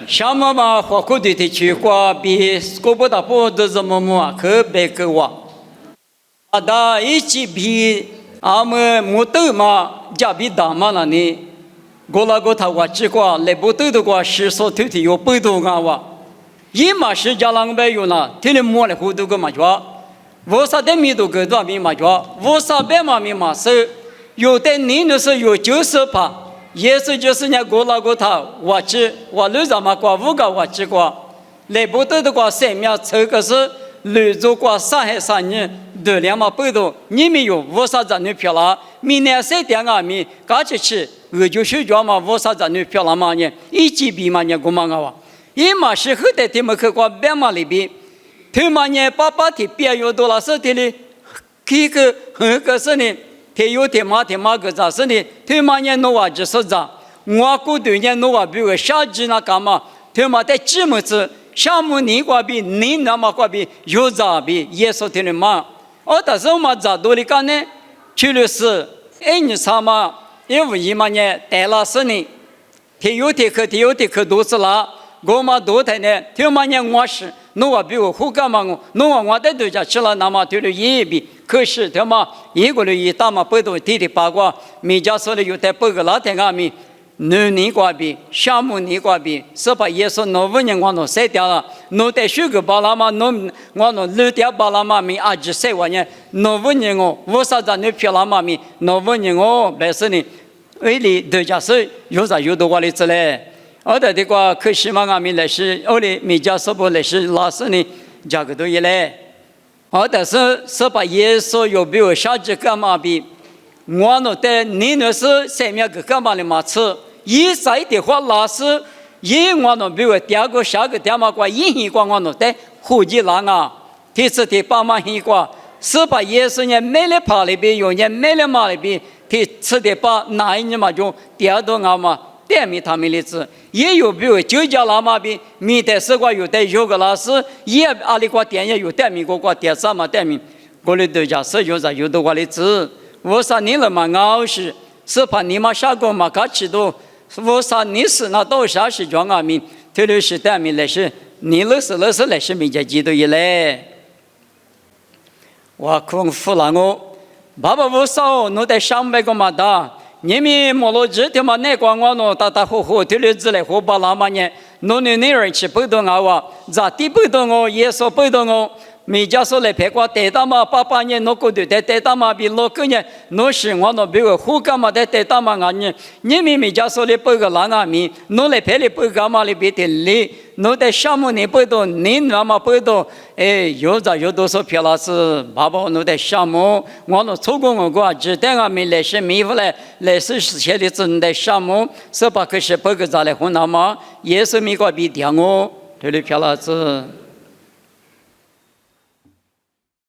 像么嘛花库对的去qua比过不到不都是么么可别个哇，啊da一起比阿们木头嘛加比大嘛那呢，过了过他话只qua来不头的qua是说头的有不多啊哇，一嘛是加浪白有呢，天天摸来糊涂个嘛着，我啥的米都个多米嘛着，我啥白嘛米嘛是有的你那是有90%。也是就是人过了过他，我只我路上嘛过5个我只过，来不得的过3秒抽个是路走过3年，2两嘛不多，你们有5啥子女票了？明年3点啊米，刚起去我就睡觉嘛5啥子女票了嘛呢？一起比嘛呢个嘛个哇，一嘛是后头他们去过别嘛里边，他们呢爸的别有多了是的哩，这个很个是呢。天有天马个咋是呢？天马年诺瓦就是咋？我过对年诺瓦比如夏季那干嘛？天马在几么子？项目你挂比你那么挂比有咋比？也说天的嘛。但是我们咋多的干呢？去的是你啥嘛？因为嘛呢，带了是呢。天有天课都是啦。我们多台呢，天马年我是诺瓦比如胡干嘛我？诺瓦我在对家吃了那么对了一比。可是他妈一个人一打嘛不都提八卦，米家说的有在8个老天阿米，农年瓜比，项目年瓜比，是把耶稣农5年我弄筛掉了，农在10个巴拉嘛，农我弄6点巴拉嘛米27万年，农5年我5啥子你漂亮嘛米，农5年我白是呢，为了对家是有啥有多话的之类，的话可惜嘛阿米来是，米家说不来是老是呢，价格都一来。但是把耶稣有比如下几干嘛比，我弄的你那是3秒个干嘛的嘛吃，一在的话老是，我弄比如第2个下个点嘛过一过我弄的户籍栏啊，第4第8嘛一过，是把耶稣呢买了跑里边有人买了马里边，第4第8哪一年嘛就第2多啊嘛。点米他们的字也有，比如9家老马比米的是过有的有个老师也阿里过点也有点米过点啥嘛点米，过来对家是有啥有的过的字，我说你了嘛熬是怕你嘛下过嘛搞起多，我说你是那到啥是装啊米，特别是点米来是你那是来是米家几多一来，我空服了我，爸爸我说侬在上班个嘛的。你们莫罗这他妈那光我弄打火对了之类火把那么呢，弄的那人去不动我，咋地不动我，也说不动我，每家说来拍过带大嘛，88年弄过的带大嘛，比6个年弄是我弄比如火干嘛带大嘛啊呢，你们每家说的不个啷个米，弄来拍的不干嘛的别的哩，弄的项目你不动，你那么不动，有咋有多少票了是，爸爸弄的项目，我弄错过我过，只等我们来是米回来是写的真的项目，是把可是不个咋来混那么，也是美国比点我，这里票了是。